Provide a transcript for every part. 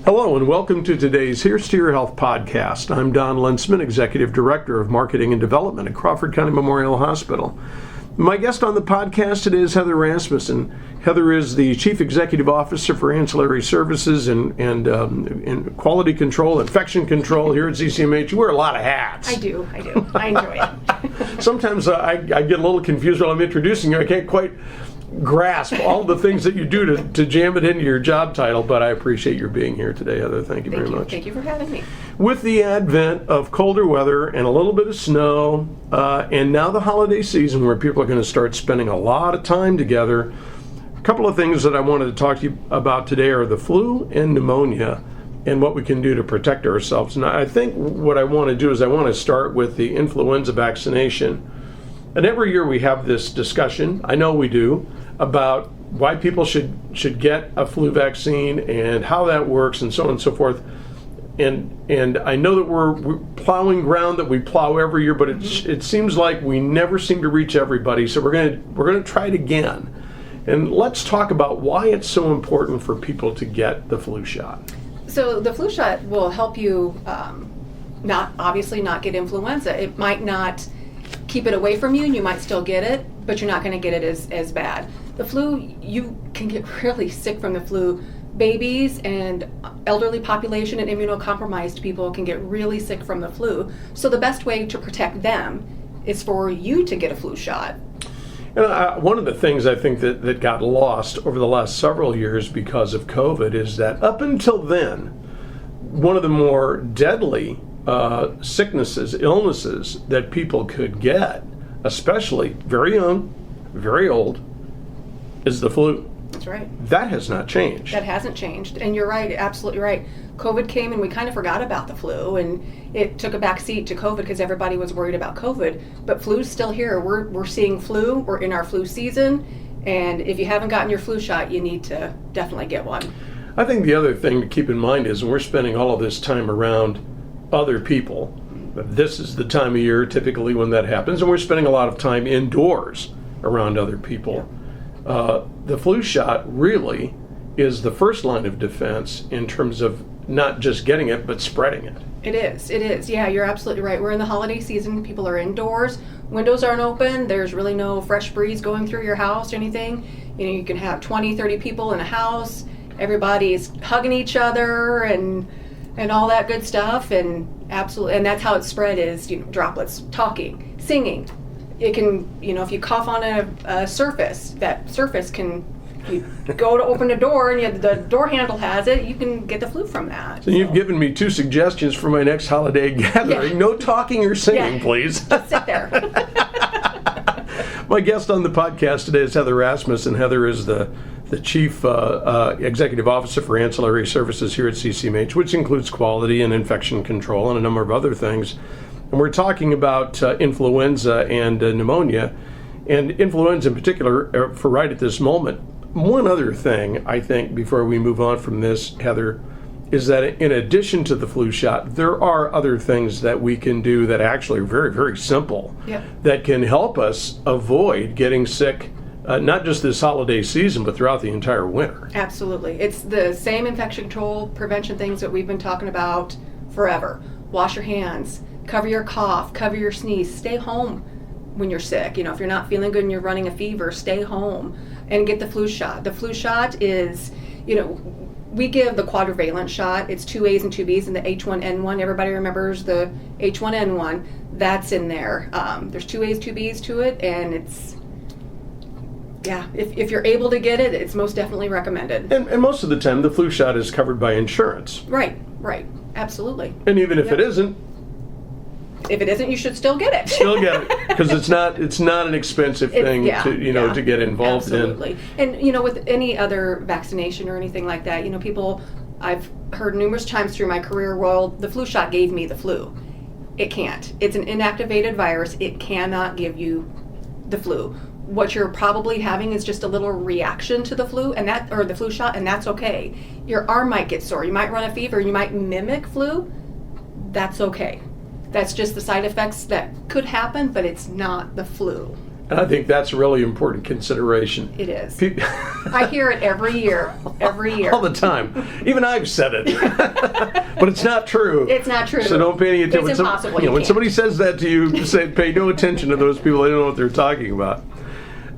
Hello and welcome to today's Here's to Your Health podcast. I'm Don Lensman, Executive Director of Marketing and Development at Crawford County Memorial Hospital. My guest on the podcast today is Heather Rasmussen. Heather is the Chief Executive Officer for Ancillary Services and Quality Control, Infection Control here at CCMH. You wear a lot of hats. I do. I enjoy it. Sometimes I get a little confused while I'm introducing you. I can't quite grasp all the things that you do to jam it into your job title, but I appreciate your being here today, Heather. Thank you very much. Thank you for having me. With the advent of colder weather and a little bit of snow, and now the holiday season where people are going to start spending a lot of time together, a couple of things that I wanted to talk to you about today are the flu and pneumonia and what we can do to protect ourselves. And I think what I want to do is I want to start with the influenza vaccination. And every year we have this discussion, I know we do, about why people should get a flu vaccine and how that works and so on and so forth. And I know that we're plowing ground that we plow every year, but it seems like we never seem to reach everybody. So we're gonna try it again. And let's talk about why it's so important for people to get the flu shot. So the flu shot will help you not get influenza. It might not keep it away from you, and you might still get it, but you're not going to get it as bad. The flu, you can get really sick from the flu. Babies and elderly population and immunocompromised people can get really sick from the flu. So the best way to protect them is for you to get a flu shot. And one of the things I think that got lost over the last several years because of COVID is that up until then, one of the more deadly sicknesses, illnesses that people could get, especially very young, very old, is the flu. That's right. That has not changed. That hasn't changed. And you're right, absolutely right. COVID came and we kind of forgot about the flu, and it took a back seat to COVID because everybody was worried about COVID. But flu's still here. We're seeing flu. We're in our flu season. And if you haven't gotten your flu shot, you need to definitely get one. I think the other thing to keep in mind is we're spending all of this time around other people. This is the time of year typically when that happens, and we're spending a lot of time indoors around other people. Yeah. The flu shot really is the first line of defense in terms of not just getting it, but spreading it. It is. Yeah, you're absolutely right. We're in the holiday season. People are indoors. Windows aren't open. There's really no fresh breeze going through your house or anything. You know, you can have 20, 30 people in a house. Everybody's hugging each other and all that good stuff, and absolutely, and that's how it's spread is, droplets, talking, singing. It can, if you cough on a surface, that surface can, you go to open a door and the door handle has it, you can get the flu from that. So you've given me two suggestions for my next holiday gathering. Yeah. No talking or singing, please. Just sit there. My guest on the podcast today is Heather Rasmussen. Heather is the Chief Executive Officer for Ancillary Services here at CCMH, which includes quality and infection control and a number of other things. And we're talking about influenza and pneumonia, and influenza in particular for right at this moment. One other thing, I think, before we move on from this, Heather, is that in addition to the flu shot, there are other things that we can do that actually are very, very simple, that can help us avoid getting sick. Not just this holiday season, but throughout the entire winter. Absolutely. It's the same infection control prevention things that we've been talking about forever. Wash your hands, cover your cough, cover your sneeze, stay home when you're sick. If you're not feeling good and you're running a fever, stay home and get the flu shot. The flu shot is, we give the quadrivalent shot. It's 2 A's and 2 B's, and the H1N1. Everybody remembers the H1N1. That's in there. There's 2 A's, 2 B's to it, and it's, if you're able to get it, it's most definitely recommended. And most of the time, the flu shot is covered by insurance. Right, absolutely. And even if it isn't, you should still get it. Still get it, because it's not an expensive thing to get involved absolutely. In. And with any other vaccination or anything like that, people, I've heard numerous times through my career, well, the flu shot gave me the flu. It can't. It's an inactivated virus. It cannot give you the flu. What you're probably having is just a little reaction to the flu or the flu shot, and that's okay. Your arm might get sore. You might run a fever. You might mimic flu. That's okay. That's just the side effects that could happen, but it's not the flu. And I think that's a really important consideration. It is. I hear it every year. All the time. Even I've said it. But it's not true. It's not true. So don't pay any attention. It's impossible. When somebody says that to you, pay no attention to those people. They don't know what they're talking about.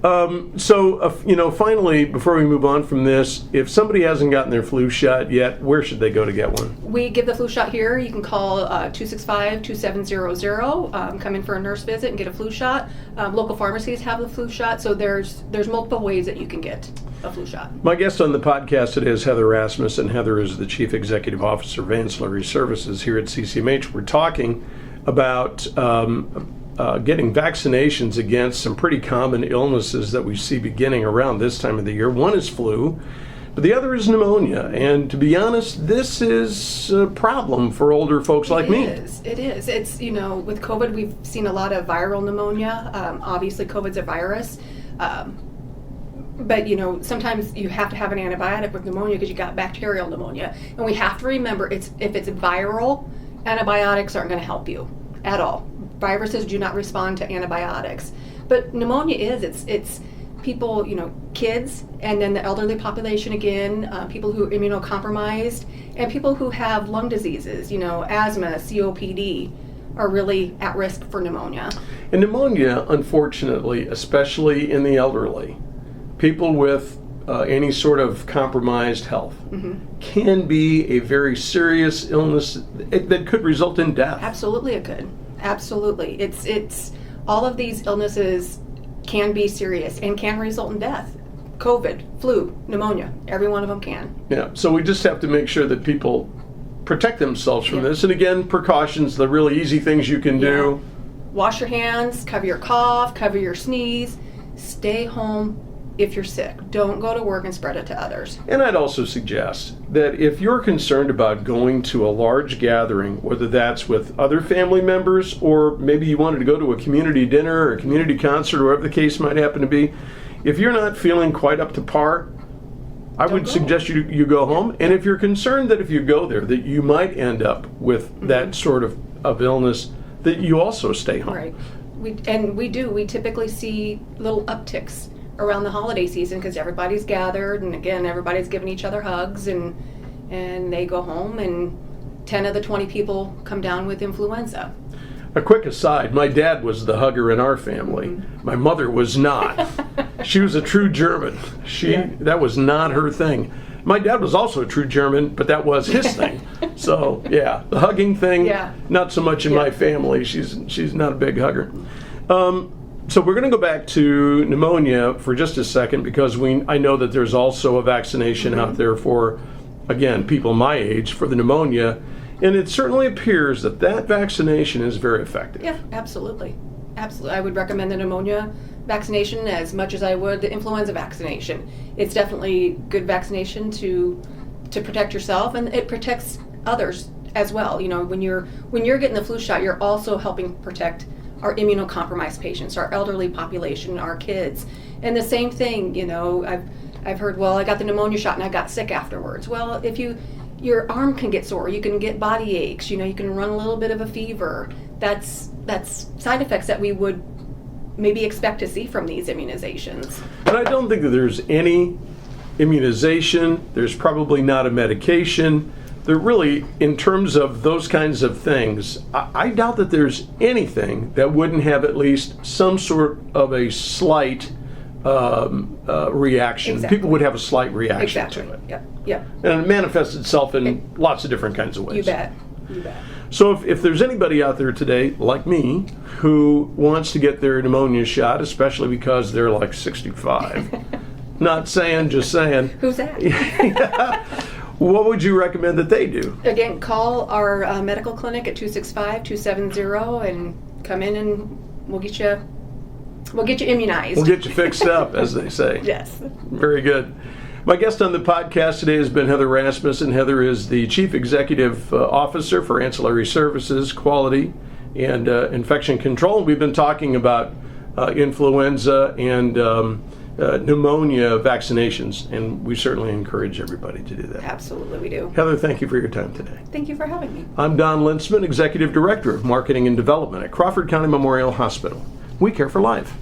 Finally, before we move on from this, if somebody hasn't gotten their flu shot yet, where should they go to get one? We give the flu shot here. You can call 265-2700, come in for a nurse visit and get a flu shot. Local pharmacies have the flu shot, so there's multiple ways that you can get a flu shot. My guest on the podcast today is Heather Rasmussen. Heather is the Chief Executive Officer of Ancillary Services here at CCMH. We're talking about getting vaccinations against some pretty common illnesses that we see beginning around this time of the year. One is flu, but the other is pneumonia. And to be honest, this is a problem for older folks like me. It is. It's, with COVID, we've seen a lot of viral pneumonia. Obviously, COVID's a virus. But, sometimes you have to have an antibiotic with pneumonia because you got bacterial pneumonia. And we have to remember, if it's viral, antibiotics aren't going to help you at all. Viruses do not respond to antibiotics. But pneumonia it's people, kids, and then the elderly population again, people who are immunocompromised, and people who have lung diseases, asthma, COPD, are really at risk for pneumonia. And pneumonia, unfortunately, especially in the elderly, people with any sort of compromised health, can be a very serious illness that could result in death. Absolutely it could. Absolutely. It's all of these illnesses can be serious and can result in death. COVID, flu, pneumonia, every one of them can. Yeah, so we just have to make sure that people protect themselves from this. And again, precautions, the really easy things you can do. Wash your hands, cover your cough, cover your sneeze, stay home if you're sick. Don't go to work and spread it to others. And I'd also suggest that if you're concerned about going to a large gathering, whether that's with other family members or maybe you wanted to go to a community dinner or a community concert or whatever the case might happen to be, if you're not feeling quite up to par, I would suggest you go home. And if you're concerned that if you go there that you might end up with that sort of illness, that you also stay home. Right. We typically see little upticks around the holiday season because everybody's gathered, and again, everybody's giving each other hugs, and they go home, and 10 of the 20 people come down with influenza. A quick aside, my dad was the hugger in our family. My mother was not. She was a true German. That was not her thing. My dad was also a true German, but that was his thing. So, the hugging thing, not so much in my family. She's not a big hugger. So we're going to go back to pneumonia for just a second because I know that there's also a vaccination out there for, again, people my age for the pneumonia, and it certainly appears that vaccination is very effective. Yeah, absolutely. Absolutely. I would recommend the pneumonia vaccination as much as I would the influenza vaccination. It's definitely good vaccination to protect yourself, and it protects others as well. When you're getting the flu shot, you're also helping protect our immunocompromised patients, our elderly population, our kids. And the same thing, I've heard, I got the pneumonia shot and I got sick afterwards. Well, if your arm can get sore, you can get body aches, you can run a little bit of a fever. That's side effects that we would maybe expect to see from these immunizations. And I don't think that there's any immunization, there's probably not a medication. They're really, in terms of those kinds of things, I doubt that there's anything that wouldn't have at least some sort of a slight reaction. Exactly. People would have a slight reaction to it. Yep. And it manifests itself in lots of different kinds of ways. You bet. So if there's anybody out there today, like me, who wants to get their pneumonia shot, especially because they're like 65, not saying, just saying. Who's that? What would you recommend that they do? Again, call our medical clinic at 265-270 and come in and we'll get you immunized. We'll get you fixed up, as they say. Yes. Very good. My guest on the podcast today has been Heather Rasmussen. Heather is the Chief Executive Officer for Ancillary Services, Quality, and Infection Control. We've been talking about influenza and pneumonia vaccinations, and we certainly encourage everybody to do that. Absolutely, we do. Heather, thank you for your time today. Thank you for having me. I'm Don Lintzman, Executive Director of Marketing and Development at Crawford County Memorial Hospital. We care for life.